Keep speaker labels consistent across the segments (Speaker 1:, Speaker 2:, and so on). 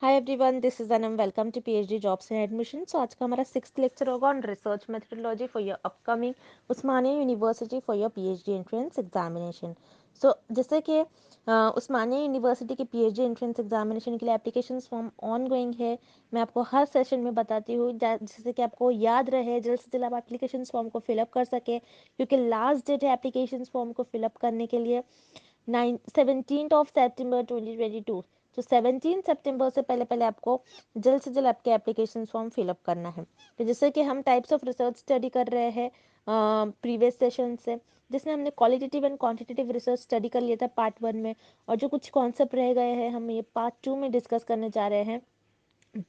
Speaker 1: Hi everyone, this is Anam. Welcome to PhD jobs and admission. So आज का हमारा 6th lecture होगा on research methodology for your upcoming Osmania university for your PhD entrance examination. So जैसे कि Osmania university के PhD entrance examination के लिए application form on going है। मैं आपको हर सेशन में बताती हूँ जिससे कि आपको याद रहे, जल्द से जल्द आप एप्लीकेशन फॉर्म को फिलअप कर सके, क्योंकि लास्ट डेट है एप्लीकेशन फॉर्म को फिलअप करने के लिए 17 सितंबर 2022। तो 17 सितंबर से पहले पहले आपको जल्द से जल्द आपके एप्लीकेशन फॉर्म फिलअप करना है। तो जैसे कि हम टाइप्स ऑफ रिसर्च स्टडी कर रहे हैं प्रीवियस सेशन से, जिसमें हमने qualitative and quantitative research study कर लिया था पार्ट 1 में, और जो कुछ कॉन्सेप्ट रह गए हैं हम ये पार्ट 2 में डिस्कस करने जा रहे हैं।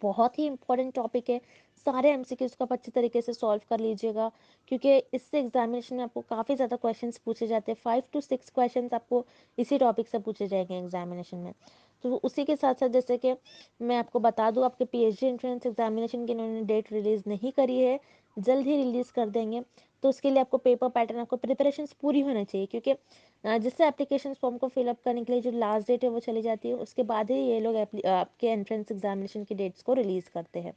Speaker 1: बहुत ही इंपॉर्टेंट टॉपिक है। सारे एमसीक्यूज को आप अच्छे तरीके से सॉल्व कर लीजिएगा, क्योंकि इससे एग्जामिनेशन में आपको काफ़ी ज़्यादा क्वेश्चंस पूछे जाते हैं। 5 to 6 क्वेश्चंस आपको इसी टॉपिक से पूछे जाएंगे एग्जामिनेशन में। तो उसी के साथ साथ जैसे कि मैं आपको बता दूं, आपके पीएचडी एंट्रेंस एग्जामिनेशन की इन्होंने डेट रिलीज़ नहीं करी है, जल्द ही रिलीज़ कर देंगे। तो उसके लिए आपको पेपर पैटर्न, आपको प्रिपरेशंस पूरी होनी चाहिए, क्योंकि जिससे एप्लीकेशन फॉर्म को फिलअप करने के लिए जो लास्ट डेट है वो चली जाती है, उसके बाद ही ये लोग आपके एंट्रेंस एग्जामिनेशन की डेट्स को रिलीज़ करते हैं।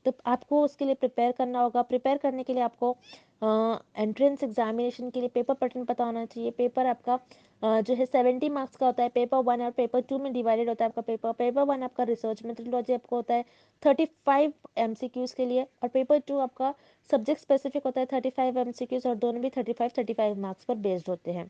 Speaker 1: तो आपको उसके लिए प्रिपेयर करना होगा। प्रिपेयर करने के लिए आपको एंट्रेंस एग्जामिनेशन के लिए पेपर पैटर्न पता होना चाहिए। पेपर आपका जो है 70 मार्क्स का होता है। पेपर 1 और पेपर 2 में डिवाइडेड होता है आपका पेपर। पेपर 1 आपका रिसर्च मेथडोलॉजी आपको होता है 35 एमसीक्यूज़ के लिए, और पेपर 2 आपका सब्जेक्ट स्पेसिफिक होता है 35 एमसीक्यूज़, और दोनों भी 35 मार्क्स पर बेस्ड होते हैं।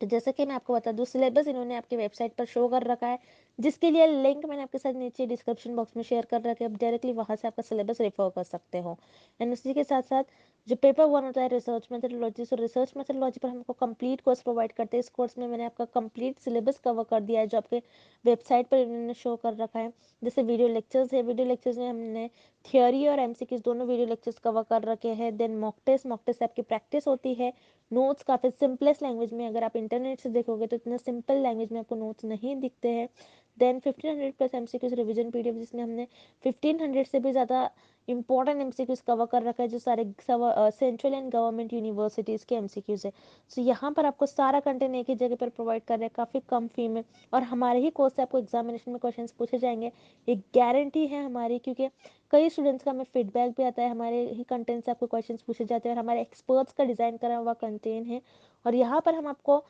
Speaker 1: तो जैसे कि मैं आपको बता दूं, सिलेबस इन्होंने आपकी वेबसाइट पर शो कर रखा है, जिसके लिए लिंक मैंने आपके साथ नीचे डिस्क्रिप्शन बॉक्स में शेयर कर रखा है। आप डायरेक्टली वहां से आपका सिलेबस रेफर कर सकते हो। एंड उसी के साथ साथ जो पेपर 1 होता है रिसर्च मेथडोलॉजी, सो रिसर्च मेथडोलॉजी पर हमको कंप्लीट कोर्स प्रोवाइड करते हैं। इस कोर्स में मैंने आपका कंप्लीट सिलेबस कवर कर दिया है, जो आपके वेबसाइट पर इन्होंने शो कर रखा है। जैसे वीडियो लेक्चर्स है, वीडियो लेक्चर्स में हमने थियोरी और एमसीक्यूज दोनों वीडियो लेक्चर्स कवर कर रखे हैं। देन मॉक टेस्ट आपकी प्रैक्टिस होती है। नोट्स काफ़ी सिंपलेस्ट लैंग्वेज में, अगर आप इंटरनेट से देखोगे तो इतना सिंपल लैंग्वेज में आपको नोट्स नहीं दिखते हैं। Then 1500 plus MCQs revision PDF, जिसमें हमने 1500 से भी ज़्यादा इंपॉर्टेंट एमसीक्यूज कवर कर रखा है, जो सारे सेंट्रल एंड गवर्नमेंट यूनिवर्सिटीज़ के एमसीक्यूज है। सो यहाँ पर आपको सारा कंटेंट एक ही जगह पर प्रोवाइड कर रहे हैं काफ़ी कम फी में, और हमारे ही कोर्स से आपको एग्जामिनेशन में क्वेश्चन पूछे जाएंगे, एक गारंटी है हमारी। क्योंकि कई स्टूडेंट्स का हमें फीडबैक भी आता है, हमारे ही कंटेंट से आपको क्वेश्चंस पूछे जाते हैं, और हमारे एक्सपर्ट्स का डिज़ाइन करा हुआ कंटेंट है। और यहाँ पर हम आपको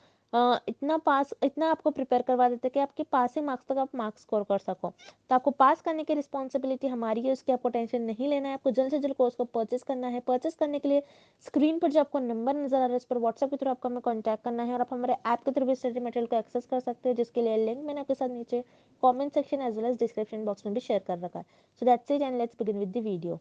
Speaker 1: इतना आपको प्रिपेयर करवा देते हैं कि आपके पास ही मार्क्स तक आप मार्क्स स्कोर कर सको। तो आपको पास करने की रिस्पॉन्सिबिलिटी हमारी है, उसकी आपको टेंशन नहीं लेना है। आपको जल्द से जल्द कोर्स को परचेस करना है। परचेस करने के लिए स्क्रीन पर जो आपको नंबर नजर आ रहा है, उस पर व्हाट्सएप के थ्रू आपको हमें कॉन्टैक्ट करना है, और आप हमारे ऐप के थ्रू भी स्टडी मटेरियल को एक्सेस कर सकते हैं, जिसके लिए लिंक मैंने आपके साथ नीचे comment section as well as description box में भी शेयर कर रखा है। So that's it, and let's begin with the video.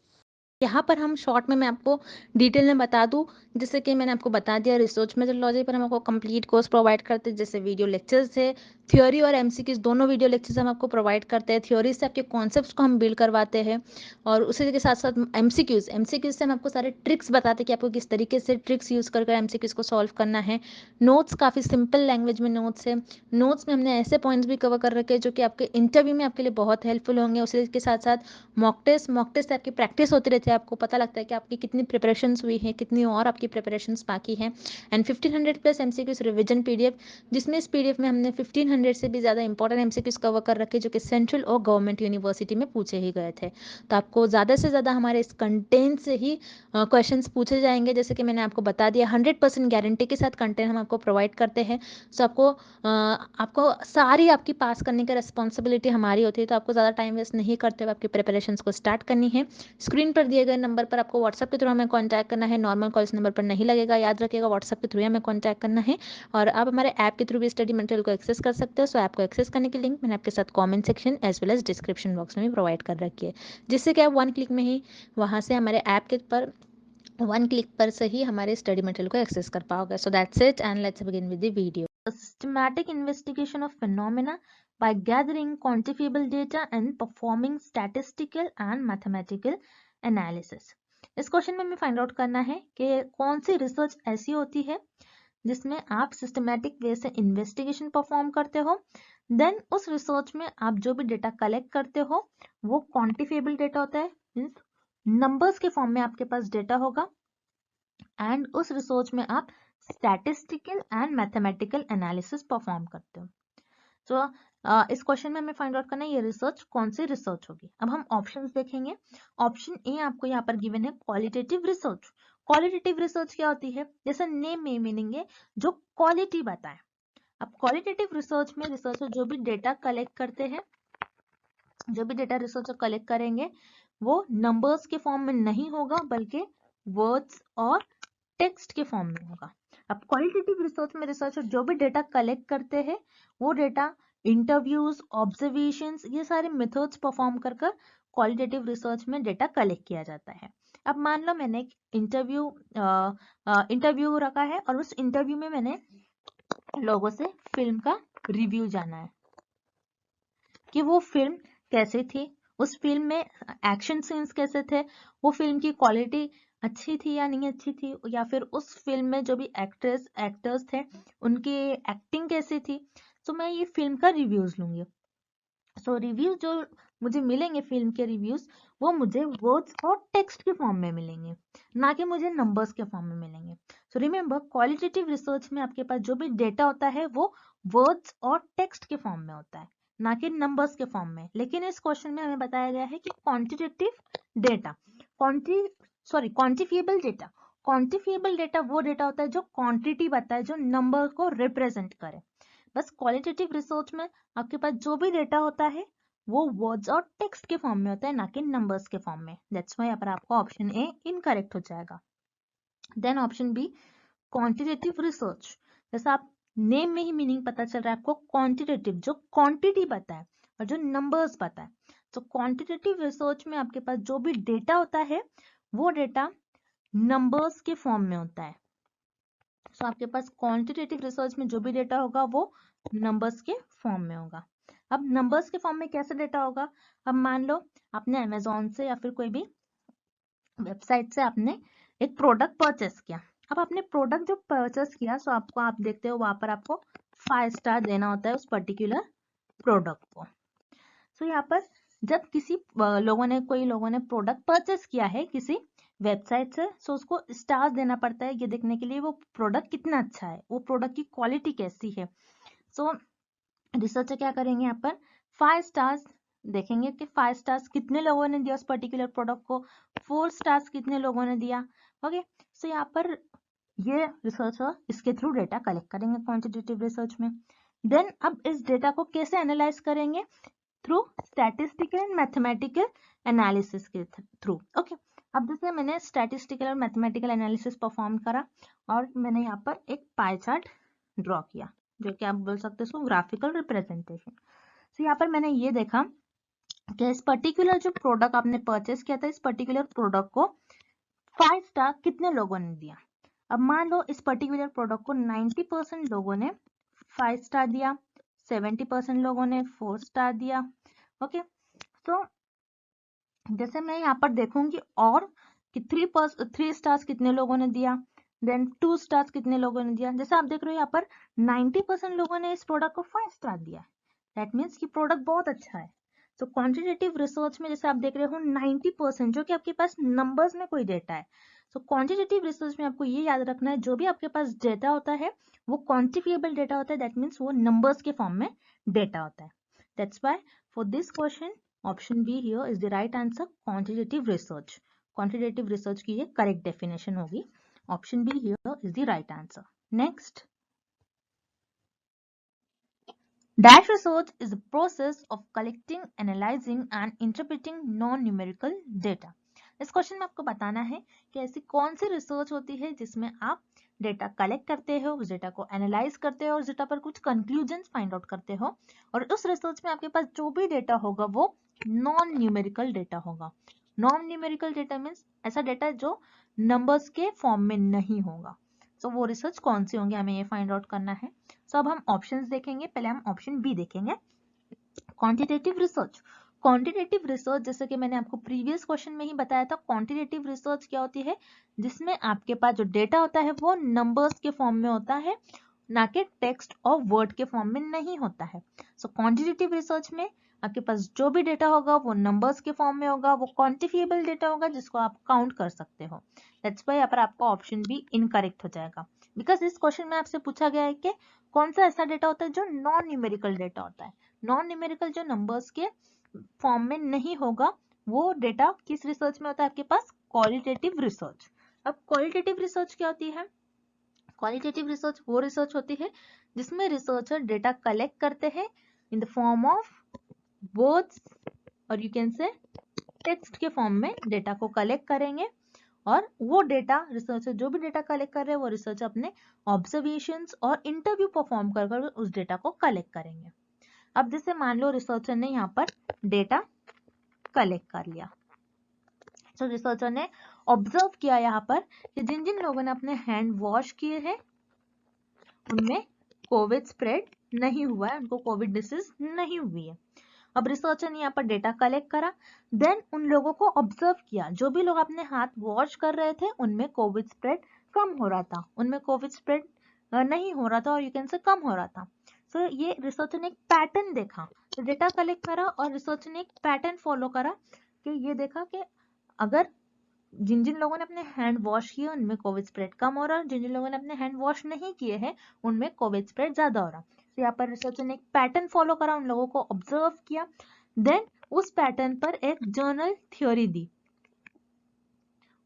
Speaker 1: यहाँ पर हम शॉर्ट में मैं आपको डिटेल में बता दूं, जैसे कि मैंने आपको बता दिया, रिसर्च मेथोडोलॉजी पर हम आपको कंप्लीट कोर्स प्रोवाइड करते हैं, जैसे वीडियो लेक्चर्स है, थ्योरी और एमसीक्यूज दोनों वीडियो लेक्चर्स हम आपको प्रोवाइड करते हैं। थ्योरी से आपके कॉन्सेप्ट्स को हम बिल्ड करवाते हैं, और उसी के साथ साथ एमसीक्यूज से हम आपको सारे ट्रिक्स बताते हैं कि आपको किस तरीके से ट्रिक्स यूज़ कर एमसीक्यूज को सॉल्व करना है। नोट्स काफ़ी सिंपल लैंग्वेज में नोट्स है। नोट्स में हमने ऐसे पॉइंट्स भी कवर कर रखे हैं जो कि आपके इंटरव्यू में आपके लिए बहुत हेल्पफुल होंगे। उसी के साथ साथ मॉक टेस्ट आपकी प्रैक्टिस होती रहती है, आपको पता लगता है कि आपकी कितनी प्रिपरेशंस हुई है, कितनी और आपकी प्रिपरेशंस बाकी हैं। And 1500 plus MCQs revision PDF, जिसमें इस पीडीएफ में हमने 1500 से भी ज़्यादा इंपॉर्टेंट एमसीक्यूज कवर कर रखे जो कि सेंट्रल और गवर्नमेंट यूनिवर्सिटी में पूछे ही गए थे। तो आपको ज़्यादा से ज़्यादा हमारे इस कंटेंट से ही क्वेश्चंस पूछे जाएंगे। जैसे कि मैंने आपको बता दिया, 100% गारंटी के साथ कंटेंट हम आपको प्रोवाइड करते हैं। सो आपको सारी आपकी पास करने की रिस्पॉन्सिबिलिटी हमारी होती है। तो आपको ज़्यादा टाइम वेस्ट नहीं करते हुए आपकी प्रिपरेशंस को स्टार्ट करनी है। स्क्रीन पर दिए गए नंबर पर आपको व्हाट्सएप के थ्रू हमें कॉन्टैक्ट करना है। नॉर्मल कॉल इस नंबर पर नहीं लगेगा, याद रखिएगा, व्हाट्सएप के थ्रू हमें कॉन्टैक्ट करना है। और आप हमारे ऐप के थ्रू भी स्टडी मटेरियल को एक्सेस कर सकते हो। सो ऐप को एक्सेस करने की लिंक मैंने आपके साथ comment section as well as description box में भी प्रोवाइड कर रखी है, जिससे कि आप 1 क्लिक में ही वहाँ से हमारे ऐप के पर 1 क्लिक पर से ही हमारे स्टडी मटेरियल को एक्सेस कर पाओगे। सो that's it, and let's begin with the video. A systematic investigation of phenomena by gathering quantifiable data and performing statistical and mathematical analysis. इस क्वेश्चन में हमें फाइंड आउट करना है कि कौन सी रिसर्च ऐसी होती है जिसमें आप सिस्टमैटिक वे से इन्वेस्टिगेशन परफॉर्म करते हो। देन उस रिसर्च में आप जो भी डेटा कलेक्ट करते हो वो क्वांटिफिएबल डेटा होता है, मीन्स नंबर्स के फॉर्म में आपके पास डेटा होगा। एंड उस रिसर्च में आप statistical and mathematical analysis perform करते हो। तो इस क्वेश्चन में हमें फाइंड आउट करना है ये रिसर्च कौन सी रिसर्च होगी। अब हम ऑप्शंस देखेंगे। ऑप्शन ए आपको यहाँ पर गिवन है क्वालिटेटिव रिसर्च। क्वालिटेटिव रिसर्च क्या होती है, जैसे नेम में मीनिंग है जो क्वालिटी बताए। अब क्वालिटेटिव रिसर्च में रिसर्चर जो भी डेटा कलेक्ट करते हैं, जो भी डेटा रिसर्चर कलेक्ट करेंगे वो नंबर्स के फॉर्म में नहीं होगा बल्कि वर्ड्स और टेक्स्ट के फॉर्म में होगा। अब क्वालिटेटिव रिसर्च में रिसर्चर जो भी डेटा कलेक्ट करते हैं वो डेटा इंटरव्यूज, ऑब्जर्वेशंस, ये सारे मेथड्स परफॉर्म कर कर क्वालिटेटिव रिसर्च में डेटा कलेक्ट किया जाता है। अब मान लो मैंने एक इंटरव्यू रखा है और उस इंटरव्यू में मैंने लोगों से फिल्म का रिव्यू जाना है कि वो फिल्म कैसी थी, उस फिल्म में एक्शन सीन्स कैसे थे, वो फिल्म की क्वालिटी अच्छी थी या नहीं अच्छी थी, या फिर उस फिल्म में जो भी एक्टर्स थे उनकी एक्टिंग कैसी थी। तो मैं ये फिल्म का रिव्यूज लूंगी। सो रिव्यू जो मुझे मिलेंगे फिल्म के रिव्यूज वो मुझे वर्ड्स और टेक्स्ट के फॉर्म में मिलेंगे, ना कि मुझे नंबर्स के फॉर्म में मिलेंगे। सो रिमेम्बर क्वालिटेटिव रिसर्च में आपके पास जो भी डेटा होता है वो वर्ड्स और टेक्स्ट के फॉर्म में होता है, ना कि नंबर्स के फॉर्म में। लेकिन इस क्वेश्चन में हमें बताया गया है कि quantitative data, quantifiable data, quantifiable data वो डेटा होता है जो क्वांटिटी बताए, जो नंबर को रिप्रेजेंट करे। बस क्वालिटेटिव रिसर्च में आपके पास जो भी डेटा होता है वो वर्ड्स और टेक्स्ट के फॉर्म में होता है, ना कि नंबर्स के फॉर्म में। दैट्स व्हाई यहाँ पर आपका ऑप्शन ए इनकरेक्ट हो जाएगा। Then option B quantitative research, जैसा आप नेम में ही मीनिंग पता चल रहा है आपको, क्वांटिटेटिव जो क्वांटिटी बताए और जो नंबर्स बताए। तो क्वांटिटेटिव रिसर्च में आपके पास जो भी डेटा होता है वो डेटा नंबर्स के फॉर्म में होता है। सो आपके पास क्वांटिटेटिव रिसर्च में जो भी डेटा होगा वो नंबर्स के फॉर्म में होगा। अब नंबर्स के फॉर्म में कैसे डेटा होगा, अब मान लो आपने अमेजोन से या फिर कोई भी वेबसाइट से आपने एक प्रोडक्ट परचेस किया। अब आपने प्रोडक्ट जो परचेस किया सो आपको, आप देखते हो वहां पर आपको 5 स्टार देना होता है उस पर्टिकुलर प्रोडक्ट को। सो यहाँ पर जब किसी कोई लोगों ने प्रोडक्ट परचेस किया है किसी वेबसाइट से, सो उसको स्टार्स देना पड़ता है ये देखने के लिए वो प्रोडक्ट कितना अच्छा है, वो प्रोडक्ट की क्वालिटी कैसी है। सो रिसर्चर क्या करेंगे, यहाँ पर 5 स्टार्स देखेंगे कि 5 स्टार्स कितने लोगों ने दिया उस पर्टिकुलर प्रोडक्ट को, 4 स्टार्स कितने लोगों ने दिया। ओके, सो यहाँ पर ये रिसर्चर इसके थ्रू डेटा कलेक्ट करेंगे क्वांटिटेटिव रिसर्च में। देन अब इस डेटा को कैसे एनालाइज करेंगे, through statistical and mathematical analysis के थ्रू। ओके, अब जैसे मैंने स्टैटिस्टिकल और मैथमेटिकल एनालिसिस परफॉर्म करा और मैंने यहाँ पर एक पाई चार्ट ड्रॉ किया जो कि आप बोल सकते हो ग्राफिकल रिप्रेजेंटेशन। तो यहाँ पर मैंने ये देखा कि इस पर्टिकुलर जो प्रोडक्ट आपने परचेस किया था इस पर्टिकुलर प्रोडक्ट को 5 स्टार कितने लोगों ने दिया। अब मान लो इस पर्टिकुलर प्रोडक्ट को 90% लोगों ने 5 स्टार दिया, 70% लोगों ने 4 स्टार दिया। ओके, तो जैसे मैं यहाँ पर देखूंगी और कि 3 स्टार्स कितने लोगों ने दिया, देन 2 स्टार्स कितने लोगों ने दिया। जैसे आप देख रहे हो यहाँ पर 90% लोगों ने इस प्रोडक्ट को 5 स्टार दिया, दैट मीन्स कि प्रोडक्ट बहुत अच्छा है। तो क्वांटिटेटिव रिसर्च में जैसे आप देख रहे हो 90% जो कि आपके पास नंबर्स में कोई डेटा है। तो क्वांटिटेटिव रिसर्च में आपको ये याद रखना है जो भी आपके पास डेटा होता है वो क्वांटिफिएबल डेटा होता है, दैट मीन्स वो नंबर्स के फॉर्म में डेटा होता है। That's why for this question option be here is the right answer, quantitative research. Quantitative research की ये करेक्ट डेफिनेशन होगी। Option be here is the right answer. Next, dash research is the process of collecting, analyzing and interpreting non-numerical data. इस question में आपको बताना है कि ऐसी कौन सी रिसर्च होती है जिसमें आप डेटा कलेक्ट करते हो, उस डेटा को एनालाइज करते हो और डेटा पर कुछ कंक्लूजन फाइंड आउट करते हो, और उस रिसर्च में आपके पास जो भी डेटा होगा वो नॉन न्यूमेरिकल डेटा होगा। नॉन न्यूमेरिकल डेटा मीन्स ऐसा डेटा जो नंबर्स के फॉर्म में नहीं होगा। तो वो रिसर्च कौन सी होंगी हमें ये फाइंड आउट करना है। तो अब हम ऑप्शंस देखेंगे, पहले हम ऑप्शन बी देखेंगे, क्वांटिटेटिव रिसर्च। क्वांटिटेटिव रिसर्च जैसे कि मैंने आपको प्रीवियस क्वेश्चन में ही बताया था, क्वांटिटेटिव रिसर्च क्या होती है, जिसमें आपके पास जो डेटा होता है वो नंबर्स के फॉर्म में होता है, ना कि टेक्स्ट और वर्ड के फॉर्म में नहीं होता है। सो क्वांटिटेटिव रिसर्च में आपके पास जो भी डेटा होगा वो नंबर्स के फॉर्म में होगा, वो क्वांटिफिएबल डेटा होगा जिसको आप काउंट कर सकते हो। दैट्स व्हाई यहाँ पर आपका ऑप्शन बी इनकरेक्ट हो जाएगा, बिकॉज इस क्वेश्चन में आपसे पूछा गया है कि कौन सा ऐसा डेटा होता है जो नॉन न्यूमेरिकल डेटा होता है। नॉन न्यूमेरिकल जो नंबर्स के फॉर्म में नहीं होगा वो डेटा किस रिसर्च में होता है आपके पास, क्वालिटेटिव रिसर्च। अब क्वालिटेटिव रिसर्च क्या होती है, क्वालिटेटिव रिसर्च वो रिसर्च होती है जिसमें रिसर्चर डेटा कलेक्ट करते हैं in the form of words और यू कैन से टेक्स्ट के फॉर्म में डेटा को कलेक्ट करेंगे, और वो डेटा रिसर्चर जो भी डेटा कलेक्ट कर रहे हैं वो रिसर्चर अपने ऑब्जर्वेशंस और इंटरव्यू परफॉर्म कर उस डेटा को कलेक्ट करेंगे। अब जैसे मान लो रिसर्चर ने यहाँ पर डेटा कलेक्ट कर लिया, तो रिसर्चर ने ऑब्जर्व किया यहाँ पर कि जिन जिन लोगों ने अपने हैंड वॉश किए हैं उनमें कोविड स्प्रेड नहीं हुआ है, उनको कोविड डिसीज नहीं हुई है। अब रिसर्चर ने यहाँ पर डेटा कलेक्ट करा, देन उन लोगों को ऑब्जर्व किया, जो भी लोग अपने हाथ वॉश कर रहे थे उनमें कोविड स्प्रेड कम हो रहा था, उनमें कोविड स्प्रेड नहीं हो रहा था और यू कैन से कम हो रहा था। सो ये रिसर्चर ने एक पैटर्न देखा, तो डेटा कलेक्ट करा और रिसर्चर ने एक पैटर्न फॉलो करा कि ये देखा कि अगर जिन जिन लोगों ने अपने हैंड वॉश किए उनमें कोविड स्प्रेड कम हो रहा है, जिन जिन लोगों ने अपने हैंड वॉश नहीं किए हैं उनमें कोविड स्प्रेड ज्यादा हो रहा। तो यहाँ पर रिसर्चर ने एक पैटर्न फॉलो करा, उन लोगों को ऑब्जर्व किया, देन उस पैटर्न पर एक जर्नल थ्योरी दी,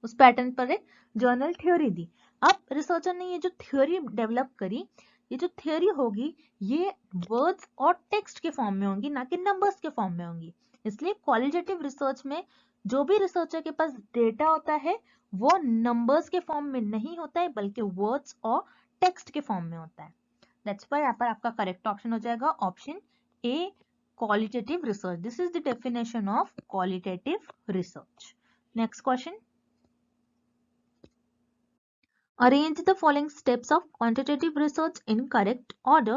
Speaker 1: उस पैटर्न पर एक जर्नल थ्योरी दी। अब रिसर्चर ने ये जो थ्योरी डेवलप करी, ये जो थ्योरी होगी ये वर्ड्स और टेक्स्ट के फॉर्म में होंगी, ना कि नंबर्स के फॉर्म में होंगी। इसलिए क्वालिटेटिव रिसर्च में जो भी रिसर्चर के पास डेटा होता है वो नंबर्स के फॉर्म में नहीं होता है बल्कि वर्ड्स और टेक्स्ट के फॉर्म में होता है। दैट्स व्हाई यहाँ पर आपका करेक्ट ऑप्शन हो जाएगा option A, qualitative research. This is the definition of qualitative research. Next question, arrange the following steps of quantitative research in correct order.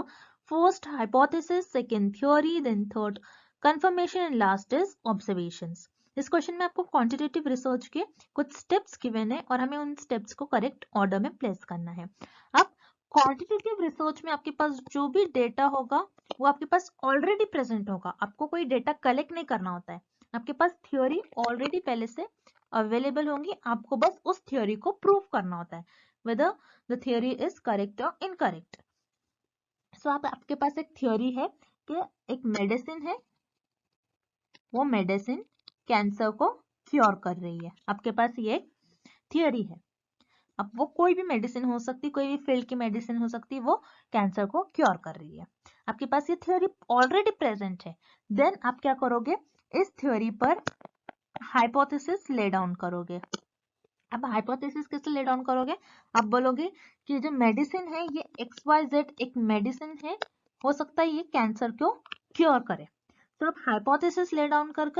Speaker 1: First hypothesis, second theory, then third confirmation and last is observations. इस question में आपको quantitative research के कुछ steps given है और हमें उन steps को करेक्ट ऑर्डर में प्लेस करना है। अब क्वांटिटेटिव रिसर्च में आपके पास जो भी डेटा होगा वो आपके पास ऑलरेडी प्रेजेंट होगा, आपको कोई डेटा कलेक्ट नहीं करना होता है, आपके पास थ्योरी ऑलरेडी पहले से अवेलेबल होंगी, आपको बस उस थ्योरी को प्रूव करना होता है whether the theory is correct or incorrect. So आपके पास एक थ्योरी है कि एक मेडिसिन है, वो मेडिसिन कैंसर को क्योर कर रही है, आपके पास ये थ्योरी है। अब वो कोई भी मेडिसिन हो सकती, कोई भी फील्ड की मेडिसिन हो सकती, वो कैंसर को क्योर कर रही है, आपके पास ये थ्योरी ऑलरेडी प्रेजेंट है। देन आप क्या करोगे, इस थ्योरी पर हाइपोथेसिस ले डाउन करोगे। अब हाइपोथेसिस कैसे ले डाउन करोगे, आप बोलोगे कि जो मेडिसिन है ये XYZ एक मेडिसिन है, हो सकता है ये कैंसर को क्योर करे। तो आप हाइपोथेसिस ले डाउन कर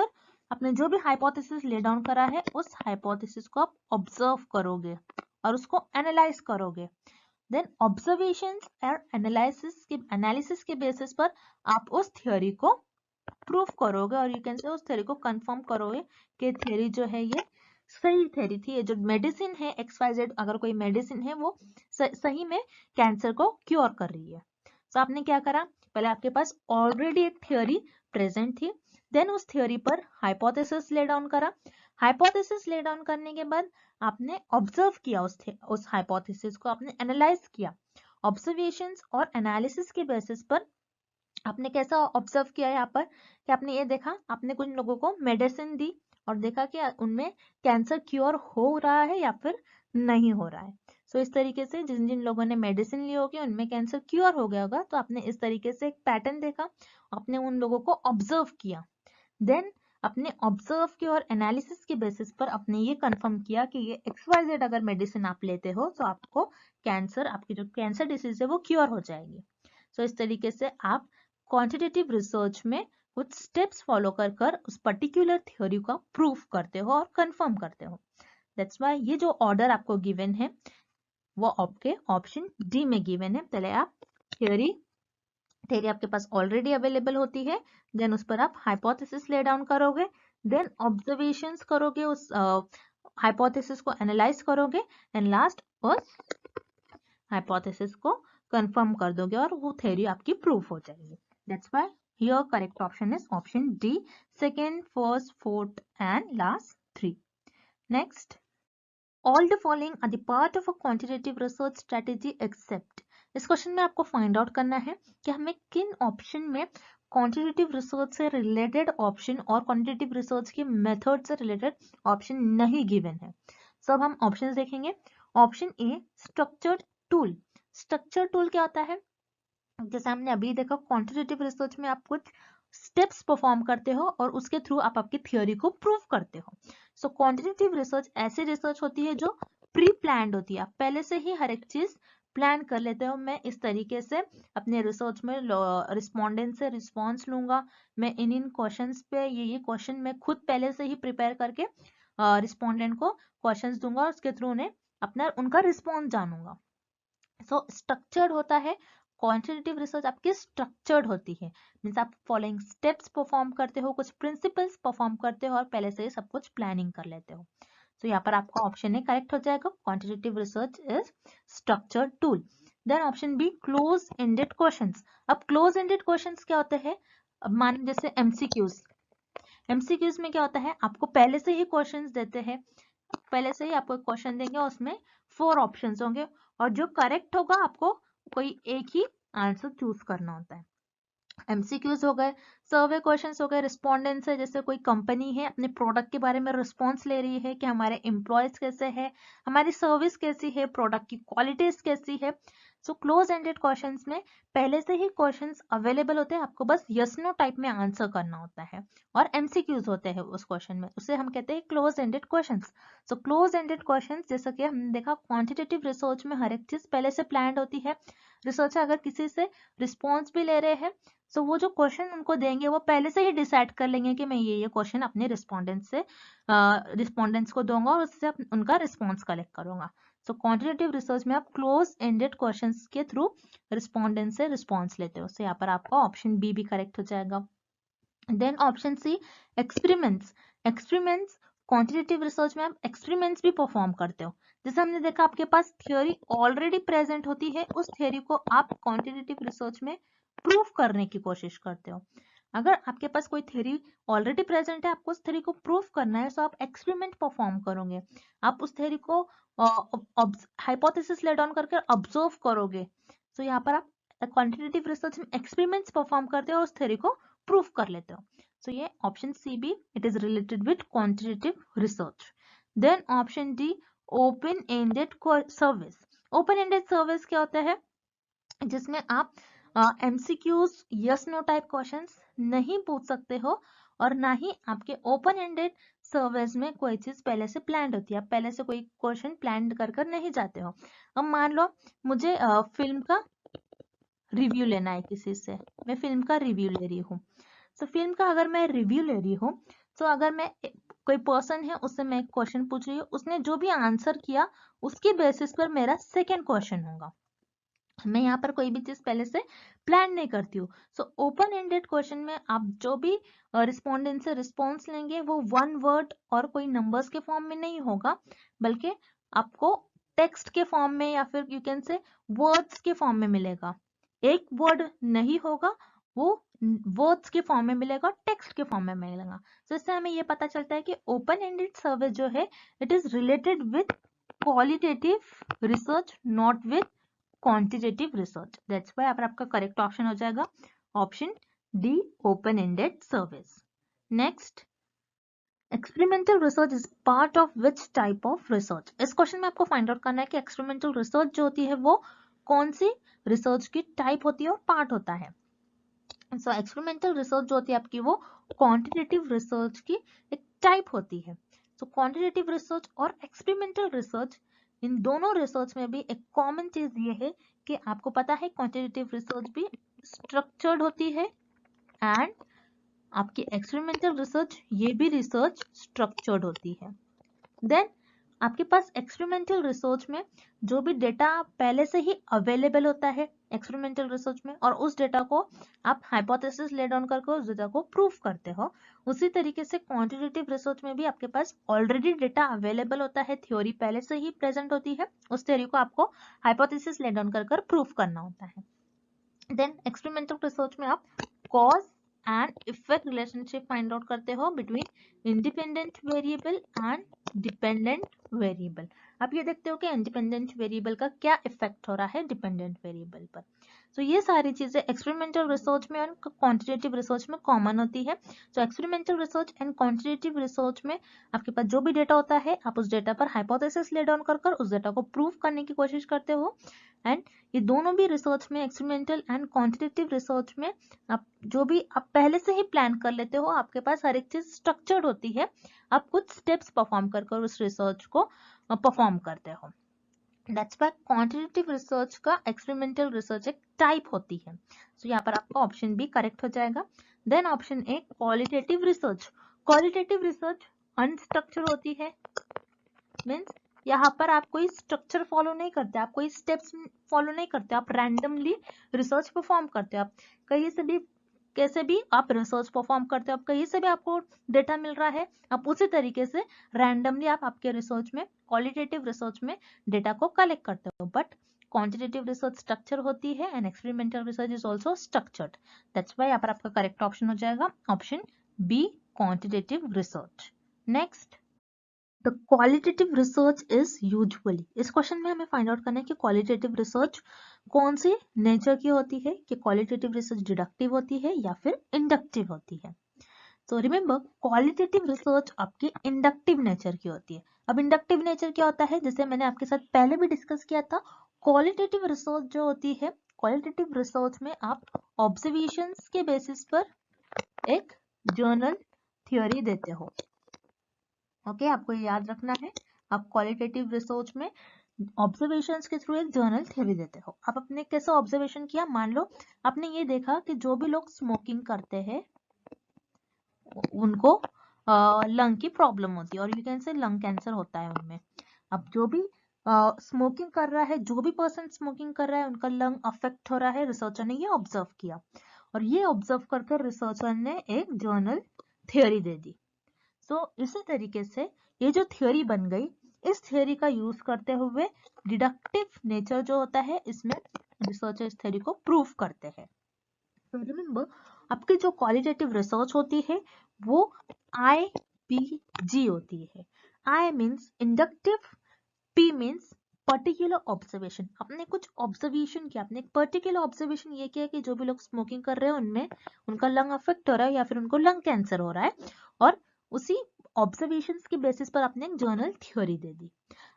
Speaker 1: आपने जो भी हाइपोथेसिस ले डाउन करा है उस हाइपोथेसिस को आप ऑब्जर्व करोगे और उसको एनालाइज करोगे। देन ऑब्जर्वेशंस और एनालिसिस के बेसिस पर आप उस थ्योरी को प्रूव करोगे और यू कैन से उस थ्योरी को कंफर्म करोगे कि थ्योरी जो है ये सही थ्योरी थी, ये जो मेडिसिन है XYZ अगर कोई मेडिसिन है वो सही में कैंसर को क्योर कर रही है। तो आपने क्या करा, पहले आपके पास ऑलरेडी एक थ्योरी प्रेजेंट थी, देन उस थ्योरी पर हाइपोथेसिस ले डाउन करा, हाइपोथेसिस ले डाउन करने के बाद आपने ऑब्जर्व किया उस हाइपोथेसिस को आपने एनालाइज किया। ऑब्जर्वेशंस और एनालिसिस के बेसिस पर आपने कैसा ऑब्जर्व किया यहाँ पर कि आपने ये देखा, आपने कुछ लोगों को मेडिसिन दी और देखा कि उनमें कैंसर क्योर हो रहा है या फिर नहीं हो रहा है। सो इस तरीके से जिन जिन लोगों ने मेडिसिन ली होगी उनमें कैंसर क्योर हो गया होगा, तो आपने इस तरीके से एक पैटर्न देखा, आपने उन लोगों को ऑब्जर्व किया। देन अपने ऑब्जर्व के और एनालिसिस के बेसिस पर आपने ये कंफर्म किया कि ये XYZ अगर मेडिसिन आप लेते हो तो आपको कैंसर, आपकी जो कैंसर डिसीज है वो क्योर हो जाएगी। सो इस तरीके से आप क्वांटिटेटिव रिसर्च में कुछ स्टेप्स फॉलो कर उस पर्टिकुलर थ्योरी का प्रूफ करते हो और कंफर्म करते हो। दैट्स व्हाई ये जो ऑर्डर आपको गिवन है वो आपके ऑप्शन डी में गिवन है। पहले आप थ्योरी आपके पास ऑलरेडी अवेलेबल होती है, देन उस पर आप हाइपोथेसिस ले डाउन करोगे, देन ऑब्जर्वेशंस करोगे, उस हाइपोथेसिस को एनालाइज करोगे, एंड लास्ट उस हाइपोथेसिस को कंफर्म कर दोगे और वो थ्योरी आपकी प्रूफ हो जाएगी। That's why here correct option is option D, second, first, fourth and last 3. Next, all the following are the part of a quantitative research strategy except. इस क्वेश्चन में आपको फाइंड आउट करना है कि हमें किन ऑप्शन में क्वांटिटेटिव रिसर्च से रिलेटेड ऑप्शन और क्वांटिटेटिव रिसर्च के मेथड से रिलेटेड ऑप्शन नहीं गिवन है। सो अब हम ऑप्शंस देखेंगे। Option A structured tool. Structured tool क्या होता है? जैसे हमने अभी देखा क्वांटिटेटिव रिसर्च में आप कुछ स्टेप्स परफॉर्म करते हो और उसके थ्रू आप आपकी थ्योरी को प्रूव करते हो। सो क्वांटिटेटिव रिसर्च ऐसी रिसर्च होती है जो प्री प्लान्ड होती है, आप पहले से ही हर एक चीज प्लान कर लेते हो। मैं इस तरीके से अपने रिसर्च में रिस्पोंडेंट से रिस्पॉन्स लूंगा, मैं इन क्वेश्चंस पे ये क्वेश्चन मैं खुद पहले से ही प्रिपेयर करके रिस्पोंडेंट को क्वेश्चंस दूंगा और उसके थ्रू उन्हें अपना उनका रिस्पॉन्स जानूंगा। सो स्ट्रक्चर्ड होता है, क्वांटिटेटिव रिसर्च आपकी स्ट्रक्चर्ड होती है, मीन्स आप फॉलोइंग स्टेप्स परफॉर्म करते हो, कुछ प्रिंसिपल्स परफॉर्म करते हो और पहले से ही सब कुछ प्लानिंग कर लेते हो। तो यहाँ पर आपका ऑप्शन ए करेक्ट हो जाएगा, quantitative research is structured tool. Then option B close ended questions. अब क्लोज एंडेड क्वेश्चंस क्या होते हैं? अब मान जैसे एमसीक्यूज, एमसीक्यूज में क्या होता है, आपको पहले से ही क्वेश्चंस देते हैं, पहले से ही आपको एक क्वेश्चन देंगे, उसमें 4 ऑप्शंस होंगे और जो करेक्ट होगा आपको कोई एक ही आंसर चूज करना होता है। एमसीक्यूज हो गए, सर्वे क्वेश्चंस हो गए, रिस्पोंडेंट से, जैसे कोई कंपनी है अपने प्रोडक्ट के बारे में रिस्पॉन्स ले रही है कि हमारे एम्प्लॉयज कैसे हैं, हमारी सर्विस कैसी है, प्रोडक्ट की क्वालिटीज कैसी है। सो क्लोज एंडेड क्वेश्चंस में पहले से ही क्वेश्चंस अवेलेबल होते हैं, आपको बस यस नो टाइप में आंसर करना होता है और एमसीक्यूज होते हैं उस क्वेश्चन में, उसे हम कहते हैं close ended questions. So close ended questions, जैसा कि हमने देखा क्वांटिटेटिव रिसर्च में हर एक चीज पहले से प्लान्ड होती है, रिसर्चर अगर किसी से रिस्पॉन्स भी ले रहे हैं सो वो जो क्वेश्चन उनको देंगे वो पहले से ही डिसाइड कर लेंगे कि मैं ये क्वेश्चन अपने रिस्पोंडेंट्स को दूंगा और उससे उनका रिस्पॉन्स कलेक्ट करूंगा। सो क्वांटिटेटिव रिसर्च में आप क्लोज एंडेड क्वेश्चंस के थ्रू रिस्पोंडेंट से रिस्पॉन्स लेते हो। सो यहाँ पर आपका ऑप्शन बी भी करेक्ट हो जाएगा। Then option C experiments. Experiments quantitative research में आप एक्सपेरिमेंट्स भी परफॉर्म करते हो। जैसे हमने देखा आपके पास थ्योरी ऑलरेडी प्रेजेंट होती है, उस थ्योरी को आप क्वांटिटेटिव रिसर्च में प्रूव करने की कोशिश करते हो। अगर आपके पास कोई थ्योरी ऑलरेडी प्रेजेंट है, आपको उस थ्योरी को प्रूव करना है, तो आप एक्सपेरिमेंट परफॉर्म करोगे, आप उस थ्योरी को हाइपोथेसिस ले डाउन करके ऑब्जर्व करोगे। तो यहाँ पर आप क्वांटिटेटिव रिसर्च में एक्सपेरिमेंट्स परफॉर्म करते हो और उस थ्योरी को प्रूफ कर लेते हो। सो ये ऑप्शन सी भी it is related with quantitative research. Then option D open ended service. Open ended service क्या होता है? जिसमें आप MCQs yes no type questions नहीं पूछ सकते हो और ना ही आपके ओपन एंडेड सर्विस में कोई चीज पहले से प्लान होती है, आप पहले से कोई क्वेश्चन प्लान कर नहीं जाते हो। अब मान लो मुझे फिल्म का रिव्यू लेना है किसी से, मैं फिल्म का रिव्यू ले रही हूँ। तो फिल्म का अगर मैं रिव्यू ले रही हूँ, तो अगर मैं कोई पर्सन है उससे मैं एक क्वेश्चन पूछ रही हूँ, उसने जो भी आंसर किया उसके बेसिस पर मेरा सेकेंड क्वेश्चन होगा। मैं यहाँ पर कोई भी चीज पहले से प्लान नहीं करती हूँ। सो ओपन एंडेड क्वेश्चन में आप जो भी रिस्पोंडेंट से रिस्पॉन्स लेंगे वो वन वर्ड और कोई नंबर्स के फॉर्म में नहीं होगा, बल्कि आपको टेक्स्ट के फॉर्म में या फिर यू कैन से वर्ड्स के फॉर्म में मिलेगा। एक वर्ड नहीं होगा, वो वर्ड्स के फॉर्म में मिलेगा, टेक्स्ट के फॉर्म में मिलेगा। तो इससे हमें ये पता चलता है कि ओपन एंडेड सर्वे जो है it is related with qualitative research, not with quantitative research. That's why पर आपका करेक्ट ऑप्शन हो जाएगा option D open ended service. Next, experimental research is part of which type of research. इस question में आपको find out करना है कि एक्सपेरिमेंटल रिसर्च जो होती है वो कौन सी रिसर्च की टाइप होती है और पार्ट होता है। सो एक्सपेरिमेंटल रिसर्च जो होती है आपकी वो क्वांटिटेटिव रिसर्च की एक टाइप होती है। सो क्वांटिटेटिव रिसर्च और एक्सपेरिमेंटल रिसर्च, इन दोनों रिसर्च में भी एक कॉमन चीज ये है कि आपको पता है क्वांटिटेटिव रिसर्च भी स्ट्रक्चर्ड होती है एंड आपकी एक्सपेरिमेंटल रिसर्च ये भी रिसर्च स्ट्रक्चर्ड होती है। देन आपके पास एक्सपेरिमेंटल रिसर्च में जो भी डेटा पहले से ही अवेलेबल होता है एक्सपेरिमेंटल रिसर्च में, और उस डेटा को आप हाइपोथेसिस ले डाउन करके उस डेटा को प्रूफ करते हो, उसी तरीके से क्वांटिटेटिव रिसर्च में भी आपके पास ऑलरेडी डेटा अवेलेबल होता है, थ्योरी पहले से ही प्रेजेंट होती है, उस थ्योरी को आपको हाइपोथेसिस ले डाउन कर प्रूफ करना होता है। देन एक्सपेरिमेंटल रिसर्च में आप cause and effect relationship find out करते हो between independent variable and dependent variable. आप ये देखते हो कि इंडिपेंडेंट वेरिएबल का क्या इफेक्ट हो रहा है डिपेंडेंट वेरिएबल पर। तो ये सारी चीजें एक्सपेरिमेंटल रिसर्च में और क्वांटिटेटिव रिसर्च में कॉमन होती है। तो experimental research and quantitative research में आपके पास जो भी डेटा होता है, आप उस डेटा पर हाइपोथेसिस ले डाउन कर उस डेटा को प्रूव करने की कोशिश करते हो। एंड ये दोनों भी रिसर्च में, एक्सपेरिमेंटल एंड क्वांटिटेटिव रिसर्च में, आप जो भी आप पहले से ही प्लान कर लेते हो, आपके पास हर एक चीज स्ट्रक्चर्ड होती है, आप कुछ स्टेप्स परफॉर्म कर उस रिसर्च को परफॉर्म करते हो। दैट्स व्हाई क्वांटिटेटिव रिसर्च का एक्सपेरिमेंटल रिसर्च एक टाइप होती है। सो यहाँ पर आपका ऑप्शन बी करेक्ट हो जाएगा। Then option A qualitative research. Qualitative research unstructure होती है, मीन्स यहाँ पर आप कोई स्ट्रक्चर फॉलो नहीं करते, आप कोई स्टेप्स फॉलो नहीं करते, आप रैंडमली रिसर्च परफॉर्म करते हो। आप कहीं से भी कैसे भी आप रिसर्च परफॉर्म करते हो, आप कहीं से भी आपको डेटा मिल रहा है, आप उसी तरीके से रैंडमली आप आपके रिसर्च में, क्वालिटेटिव रिसर्च में डेटा को कलेक्ट करते हो। बट क्वांटिटेटिव रिसर्च स्ट्रक्चर होती है and experimental research is also structured. That's why यहाँ पर आपका करेक्ट ऑप्शन हो जाएगा option B, quantitative research. Next, the qualitative research is usually, इस क्वेश्चन में हमें फाइंड आउट करना है कि क्वालिटेटिव रिसर्च कौन सी नेचर की होती है, कि क्वालिटेटिव रिसर्च डिडक्टिव होती है या फिर इंडक्टिव होती है। तो रिमेंबर, क्वालिटेटिव रिसर्च आपकी इंडक्टिव नेचर की होती है। अब इंडक्टिव नेचर क्या होता है, जैसे मैंने आपके साथ पहले भी डिस्कस किया था, क्वालिटेटिव रिसर्च जो होती है, क्वालिटेटिव रिसर्च में आप ऑब्जर्वेशंस के बेसिस पर एक जर्नल थ्योरी देते हो। ओके, आपको ये याद रखना है, आप क्वालिटेटिव रिसर्च में ऑब्जर्वेशंस के थ्रू एक जर्नल थ्योरी देते हो। आप अपने कैसे ऑब्जर्वेशन किया, मान लो आपने ये देखा कि जो भी लोग स्मोकिंग करते हैं उनको लंग की प्रॉब्लम होती है, और you can say lung cancer होता है उनमें। अब जो भी स्मोकिंग कर रहा है, जो भी पर्सन स्मोकिंग कर रहा है, उनका लंग अफेक्ट हो रहा है, रिसर्चर ने ये ऑब्जर्व किया, और ये ऑब्जर्व कर रिसर्चर ने एक जर्नल थ्योरी दे दी। सो इसी तरीके से ये जो थ्योरी बन गई, इस थ्योरी का यूज करते हुए डिडक्टिव नेचर जो होता है, इसमें रिसर्चर इस थ्योरी को प्रूव करते हैं। तो रिमेंबर, आपकी जो क्वालिटेटिव रिसर्च होती है वो IPG होती है। I means inductive, P means particular observation. आपने कुछ ऑब्जर्वेशन किया, आपने एक पर्टिकुलर ऑब्जर्वेशन ये किया कि जो भी लोग स्मोकिंग कर रहे हैं उनमें उनका लंग अफेक्ट हो रहा है या फिर उनको लंग कैंसर हो रहा है, और उसी ऑब्जर्वेशंस के बेसिस पर आपने एक जर्नल थ्योरी दे दी।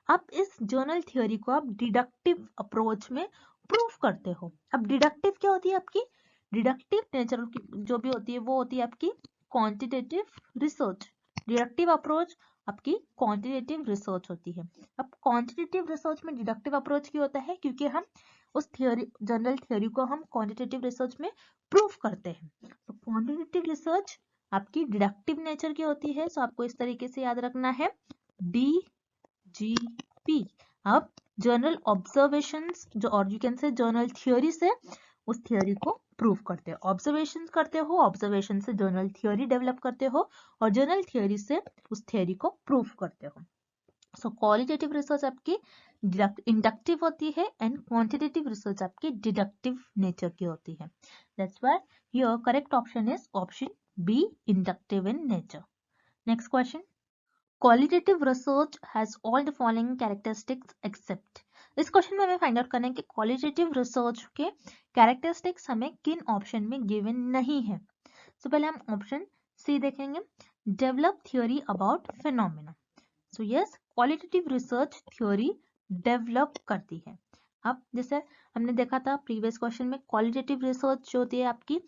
Speaker 1: अब इस जर्नल थ्योरी को आप डिडक्टिव अप्रोच में प्रूव करते हो। अब डिडक्टिव क्या होती है आपकी, डिडक्टिव नेचर जो भी होती है वो होती है आपकी क्वांटिटेटिव रिसर्च। डिडक्टिव अप्रोच आपकी क्वांटिटेटिव रिसर्च होती है। अब क्वांटिटेटिव रिसर्च में डिडक्टिव अप्रोच क्यों होता है, क्योंकि हम उस थ्योरी, जनरल थ्योरी को हम क्वांटिटेटिव रिसर्च में प्रूव करते हैं। तो क्वांटिटेटिव रिसर्च आपकी डिडक्टिव नेचर की होती है। सो आपको इस तरीके से याद रखना है, DGP। अब जर्नल ऑब्जर्वेशंस जो, और you can say journal theory से उस थ्योरी को प्रूव करते हो। ऑब्जर्वेशन करते हो, ऑब्जर्वेशन से जर्नल थ्योरी डेवलप करते हो, और जर्नल थ्योरी से उस थ्योरी को प्रूव करते हो। सो क्वालिटेटिव रिसर्च आपकी इंडक्टिव होती है एंड क्वांटिटेटिव रिसर्च आपकी डिडक्टिव नेचर की होती है। That's why your correct option is option B, inductive in nature. Next question, qualitative research has all the following characteristics except. इस क्वेश्चन में हमें फाइंड आउट करना है कि क्वालिटेटिव रिसर्च के कैरेक्टरिस्टिक्स हमें किन ऑप्शन में गिवन नहीं है। तो पहले हम ऑप्शन सी देखेंगे, develop theory about phenomena. So yes, qualitative research theory develop करती है। अब जैसे हमने देखा था प्रीवियस क्वेश्चन में, क्वालिटेटिव रिसर्च जो होती है आपकी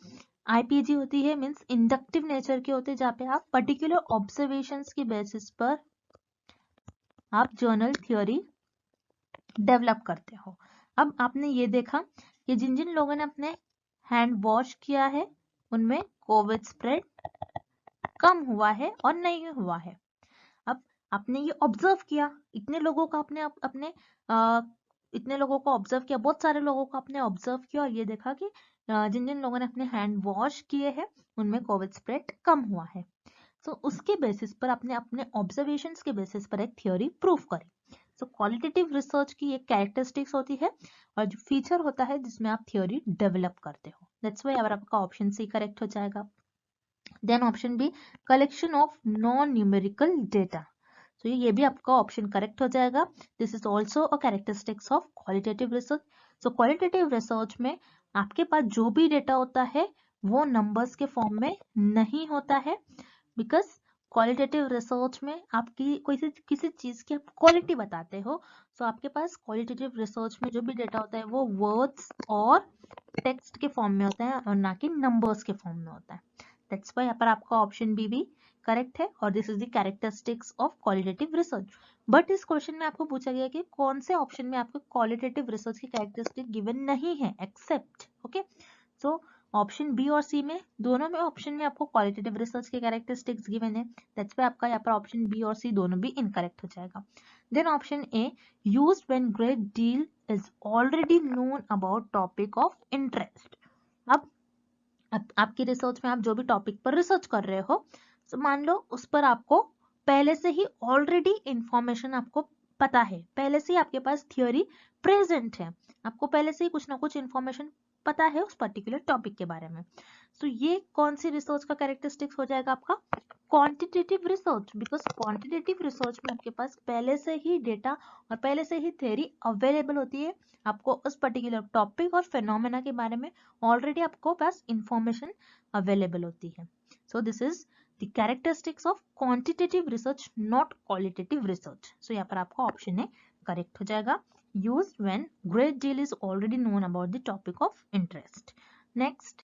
Speaker 1: IPG होती है, मींस इंडक्टिव नेचर के होते हैं, जहाँ पे आप पर्टिकुलर ऑब्जर्वेशंस के बेसिस पर आप जर्नल थ्योरी डेवलप करते हो। अब आपने ये देखा कि जिन जिन लोगों ने अपने हैंड वॉश किया है उनमें कोविड स्प्रेड कम हुआ है और नहीं हुआ है। अब आपने ये ऑब्जर्व किया, इतने लोगों का आपने अपने इतने लोगों को ऑब्जर्व किया, बहुत सारे लोगों को आपने ऑब्जर्व किया, और ये देखा कि जिन जिन लोगों ने अपने हैंड वॉश किए हैं उनमें कोविड स्प्रेड कम हुआ है। सो उसके बेसिस पर आपने अपने ऑब्जर्वेशंस के बेसिस पर एक थ्योरी प्रूव करी। सो क्वालिटेटिव रिसर्च की एक कैरेक्टरिस्टिक्स होती है और जो फीचर होता है जिसमें आप थ्योरी डेवलप करते हो। दैट्स व्हाई आपका ऑप्शन सी करेक्ट हो जाएगा। Then option B, collection of non numerical data. तो ये भी आपका ऑप्शन करेक्ट हो जाएगा। This is also a characteristics of qualitative research. So qualitative research में आपके पास जो भी डेटा होता है वो नंबर्स के फॉर्म में नहीं होता है, बिकॉज क्वालिटेटिव रिसर्च में आपकी किसी चीज की आप क्वालिटी बताते हो। सो आपके पास क्वालिटेटिव रिसर्च में जो भी डेटा होता है वो वर्ड्स और टेक्स्ट के फॉर्म में होता है और ना कि नंबर्स के फॉर्म में होता है। दैट्स वाई यहाँ पर आपका ऑप्शन बी भी करेक्ट है और this is the characteristics of qualitative research. But इस क्वेश्चन में आपको पूछा गया कि कौन से ऑप्शन में आपको क्वालिटेटिव रिसर्च की कैरेक्टरिस्टिक गिवन नहीं है except, okay. So option B और सी में दोनों में ऑप्शन में आपको क्वालिटेटिव रिसर्च के कैरेक्टरिस्टिक्स गिवन है। दैट्स वाई आपका यहाँ पर ऑप्शन बी और सी दोनों भी इनकरेक्ट हो जाएगा। Then option A, used when great deal is already known about topic of interest। अब आपकी रिसर्च में आप जो भी टॉपिक पर रिसर्च कर रहे हो, तो मान लो उस पर आपको पहले से ही ऑलरेडी इंफॉर्मेशन आपको पता है, पहले से ही आपके पास थियोरी प्रेजेंट है, आपको पहले से ही कुछ ना कुछ इंफॉर्मेशन पता है उस पर्टिकुलर टॉपिक के बारे में। तो ये कौन सी रिसर्च का कैरेक्टरिस्टिक्स हो जाएगा आपका quantitative research, because quantitative research में आपके पास पहले से ही डेटा और पहले से ही थ्योरी अवेलेबल होती है, आपको उस पर्टिकुलर टॉपिक और फिनोमेना के बारे में ऑलरेडी आपको पास इंफॉर्मेशन अवेलेबल होती है। So this is the characteristics of quantitative research not qualitative research. So यहाँ पर आपका ऑप्शन है करेक्ट हो जाएगा, used when great deal is already known about the topic of interest। Next,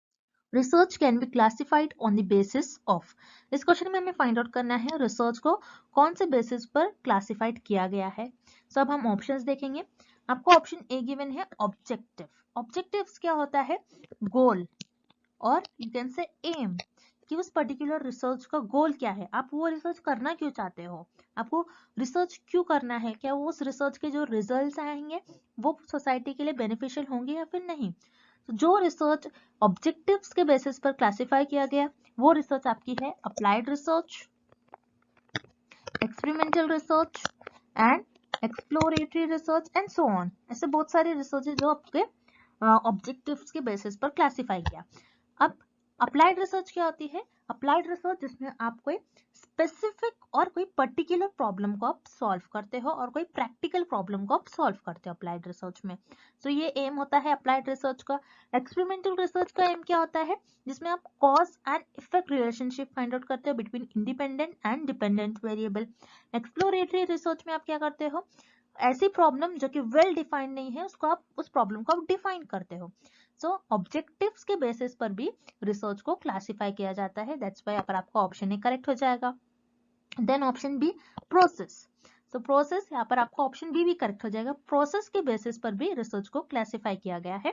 Speaker 1: research can be classified on the basis of। इस question में हमें find out करना है रिसर्च को कौन से बेसिस पर क्लासिफाइड किया गया है। सो अब हम ऑप्शंस देखेंगे। आपको ऑप्शन ए गिवन है ऑब्जेक्टिव। ऑब्जेक्टिव्स क्या होता है, गोल और यू कैन से एम, कि उस पर्टिकुलर रिसर्च का गोल क्या है, आप वो रिसर्च करना क्यों चाहते हो, आपको रिसर्च क्यों करना है, क्या वो उस रिसर्च के जो रिजल्ट्स आएंगे वो सोसाइटी के लिए बेनिफिशियल होंगे या फिर नहीं। तो जो रिसर्च ऑब्जेक्टिव्स के बेसिस पर क्लासिफाई किया गया वो रिसर्च आपकी है applied research, experimental research and exploratory research and so on. ऐसे बहुत सारे रिसर्च है जो आपके ऑब्जेक्टिव्स के बेसिस पर क्लासिफाई किया। अब अप्लाइड रिसर्च क्या होती है, अप्लाइड रिसर्च जिसमें आप कोई स्पेसिफिक और कोई पर्टिकुलर प्रॉब्लम को आप सॉल्व करते हो और कोई प्रैक्टिकल प्रॉब्लम को आप सॉल्व करते हो अप्लाइड रिसर्च में। सो ये एम होता है अप्लाइड रिसर्च का। एक्सपेरिमेंटल रिसर्च का एम क्या होता है, जिसमें आप cause and effect relationship find out करते हो between independent and dependent variable. Exploratory research में आप क्या करते हो, ऐसी प्रॉब्लम जो कि वेल डिफाइंड नहीं है उसको आप उस प्रॉब्लम को आप डिफाइन करते हो। सो ऑब्जेक्टिव्स के बेसिस पर भी रिसर्च को क्लासिफाई किया जाता है। दैट्स व्हाई यहाँ पर आपका ऑप्शन ए करेक्ट हो जाएगा। Then option B process. So process यहाँ पर आपका ऑप्शन बी भी करेक्ट हो जाएगा। प्रोसेस के बेसिस पर भी रिसर्च को क्लासिफाई किया गया है।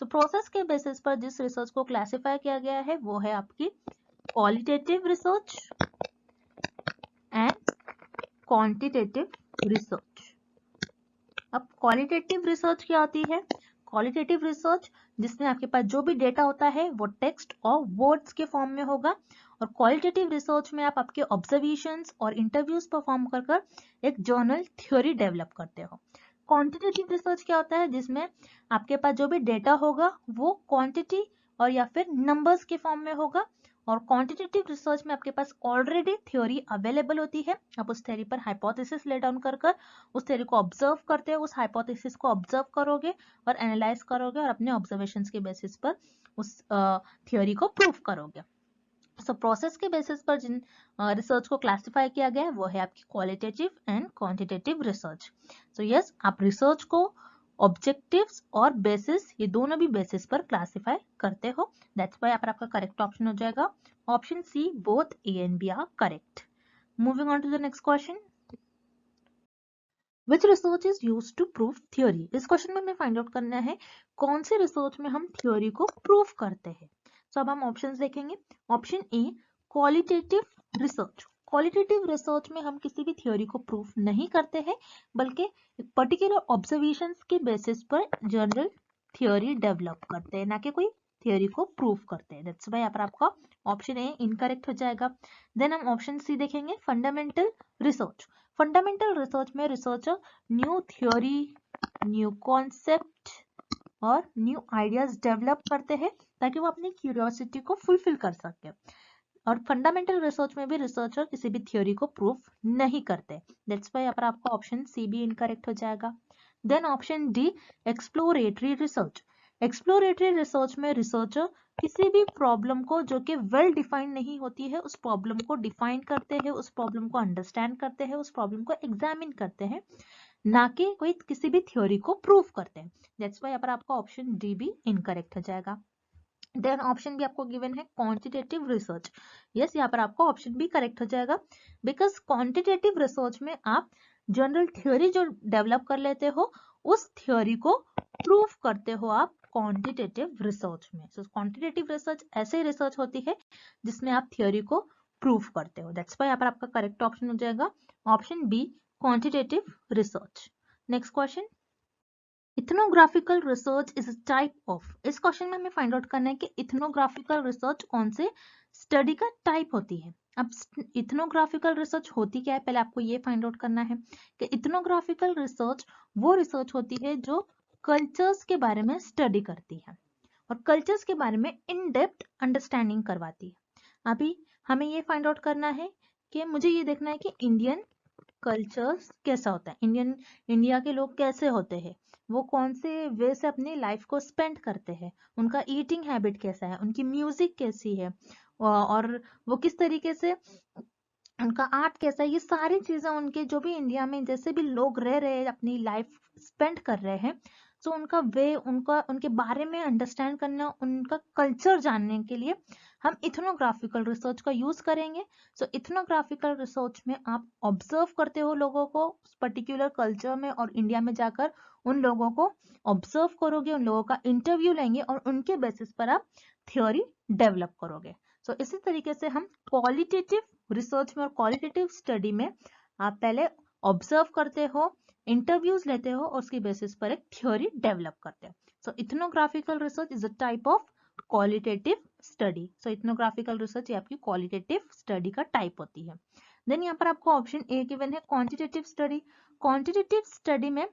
Speaker 1: सो प्रोसेस के बेसिस पर जिस रिसर्च को क्लासिफाई किया गया है वो है आपकी qualitative research and quantitative research. अब क्वालिटेटिव रिसर्च क्या होती है, क्वालिटेटिव रिसर्च जिसमें आपके पास जो भी डेटा होता है वो टेक्स्ट और वर्ड्स के फॉर्म में होगा, और क्वालिटेटिव रिसर्च में आप आपके ऑब्जर्वेशंस और इंटरव्यूज परफॉर्म कर कर एक जर्नल थ्योरी डेवलप करते हो। क्वांटिटेटिव रिसर्च क्या होता है, जिसमें आपके पास जो भी डेटा होगा वो क्वांटिटी और या फिर नंबर्स के फॉर्म में होगा, और क्वांटिटेटिव रिसर्च में आपके पास ऑलरेडी थ्योरी अवेलेबल होती है, आप उस थ्योरी पर हाइपोथेसिस ले डाउन कर कर उस थ्योरी को ऑब्जर्व करते हो, उस हाइपोथेसिस को ऑब्जर्व करोगे और एनालाइज करोगे और अपने ऑब्जर्वेशंस के बेसिस पर उस थ्योरी को प्रूव करोगे। सो प्रोसेस के बेसिस पर जिन रिसर्च को क्लासिफाई किया गया है वो है आपकी qualitative and quantitative research. So yes, आप रिसर्च को ऑब्जेक्टिव्स और बेसिस ये दोनों भी बेसिस पर क्लासिफाई करते हो। दैट्स व्हाई यहाँ पर आपका करेक्ट ऑप्शन हो जाएगा option C, both A and B are correct. Moving on to the next question, Which research is used to prove theory? इस क्वेश्चन में हमें फाइंड आउट करना है कौन से रिसर्च में हम थ्योरी को प्रूव करते हैं। सो अब हम ऑप्शंस देखेंगे। Option A qualitative research. Qualitative research में हम किसी भी थ्योरी को प्रूफ नहीं करते हैं, बल्कि एक पर्टिकुलर ऑब्जर्वेशंस के बेसिस पर जनरल थ्योरी डेवलप करते हैं, ना कि कोई थ्योरी को प्रूव करते हैं। दैट्स व्हाई यहाँ पर आपका ऑप्शन ए इनकरेक्ट हो जाएगा। देन हम ऑप्शन सी देखेंगे, फंडामेंटल रिसर्च। फंडामेंटल रिसर्च में researcher new theory, new concept और न्यू आइडियाज डेवलप करते हैं ताकि वो अपनी क्यूरियोसिटी को फुलफिल कर सके। और फंडामेंटल रिसर्च में भी रिसर्चर किसी भी थ्योरी को प्रूफ नहीं करते। दैट्स वाई यहाँ पर आपका ऑप्शन सी भी इनकरेक्ट हो जाएगा। Then option D exploratory research. Exploratory research में रिसर्चर किसी भी प्रॉब्लम को जो कि वेल डिफाइंड नहीं होती है उस प्रॉब्लम को डिफाइन करते हैं, उस प्रॉब्लम को अंडरस्टैंड करते हैं, उस प्रॉब्लम को एग्जामिन करते हैं, ना कि कोई किसी भी थ्योरी को प्रूव करते हैं। दैट्स वाई यहाँ पर आपका ऑप्शन डी भी इनकरेक्ट हो जाएगा। देन ऑप्शन भी आपको गिवन है क्वांटिटेटिव रिसर्च। यस, यहाँ पर आपको ऑप्शन भी करेक्ट हो जाएगा, बिकॉज क्वांटिटेटिव रिसर्च में आप जनरल थ्योरी जो डेवलप कर लेते हो उस थ्योरी को प्रूव करते हो आप क्वांटिटेटिव रिसर्च में। सो क्वांटिटेटिव रिसर्च ऐसे रिसर्च होती है जिसमें आप थ्योरी को प्रूव करते हो। दैट्स वाई यहाँ पर आपका करेक्ट ऑप्शन हो जाएगा option B quantitative research. Next question, ethnographical research is type of. इस क्वेश्चन में हमें फाइंड आउट करना है कि इथनोग्राफिकल रिसर्च कौन से स्टडी का टाइप होती है। अब इथनोग्राफिकल रिसर्च होती क्या है, पहले आपको ये फाइंड आउट करना है कि इथनोग्राफिकल रिसर्च वो रिसर्च होती है जो कल्चर्स के बारे में स्टडी करती है और कल्चर्स के बारे में इन डेप्थ अंडरस्टैंडिंग करवाती है। अभी हमें ये फाइंड आउट करना है कि मुझे ये देखना है कि इंडियन कल्चर्स कैसा होता है, इंडिया के लोग कैसे होते हैं, वो कौन से वे से अपनी लाइफ को स्पेंड करते हैं, उनका ईटिंग हैबिट कैसा है, उनकी म्यूजिक कैसी है, और वो किस तरीके से उनका आर्ट कैसा है, ये सारी चीजें उनके जो भी इंडिया में जैसे भी लोग रह रहे हैं अपनी लाइफ स्पेंड कर रहे हैं, तो उनका वे उनके बारे में अंडरस्टैंड करना, उनका कल्चर जानने के लिए हम इथनोग्राफिकल रिसर्च का यूज करेंगे। सो इथनोग्राफिकल रिसर्च में आप ऑब्जर्व करते हो लोगों को पर्टिकुलर कल्चर में और इंडिया में जाकर उन लोगों को ऑब्जर्व करोगे, उन लोगों का इंटरव्यू लेंगे और उनके बेसिस पर आप थ्योरी डेवलप करोगे। सो इसी तरीके से हम क्वालिटेटिव रिसर्च में और क्वालिटेटिव स्टडी में आप पहले ऑब्जर्व करते हो, इंटरव्यूज लेते हो और उसकी बेसिस पर एक थ्योरी डेवलप करते हो। So ethnographical research is a type of qualitative study. So ethnographical research ये आपकी क्वालिटेटिव स्टडी का टाइप होती है। देन यहाँ पर आपको ऑप्शन ए गिवन है क्वांटिटेटिव स्टडी। क्वांटिटेटिव स्टडी में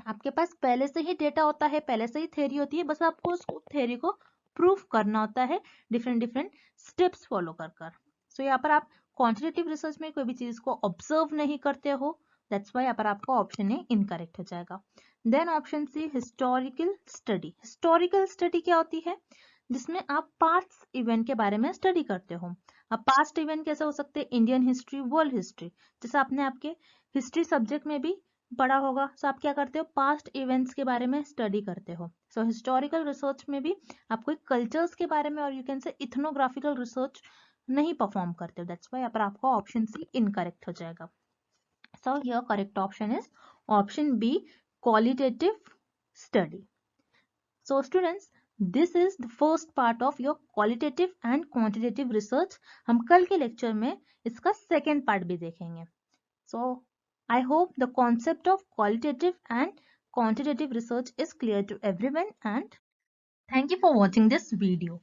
Speaker 1: आपके पास पहले से ही डेटा होता है, पहले से ही थ्योरी होती है, बस आपको उस थ्योरी को प्रूफ करना होता है डिफरेंट स्टेप्स फॉलो कर। सो यहाँ पर आप क्वांटिटेटिव रिसर्च में कोई भी चीज को ऑब्जर्व नहीं करते हो, दैट्स वाई यहाँ पर आपका ऑप्शन ए इनकरेक्ट हो जाएगा। Then option C historical study. Historical study क्या होती है, जिसमें आप पास्ट इवेंट के बारे में स्टडी करते हो। अब पास्ट इवेंट कैसे हो सकते हैं, इंडियन हिस्ट्री, वर्ल्ड हिस्ट्री, जैसे आपने आपके हिस्ट्री सब्जेक्ट में भी पढ़ा होगा। सो आप क्या करते हो, पास्ट इवेंट्स के बारे में स्टडी करते हो। सो हिस्टोरिकल रिसर्च में भी आप कोई कल्चर्स के बारे में और यू कैन से इथनोग्राफिकल रिसर्च नहीं परफॉर्म करते हो। दैट्स वाई यहाँ पर आपका ऑप्शन सी इनकरेक्ट हो जाएगा। So here correct option is option B qualitative study. So students, this is the first part of your qualitative and quantitative research. हम कल के लेक्चर में इसका सेकेंड पार्ट भी देखेंगे। So I hope the concept of qualitative and quantitative research is clear to everyone, and thank you for watching this video.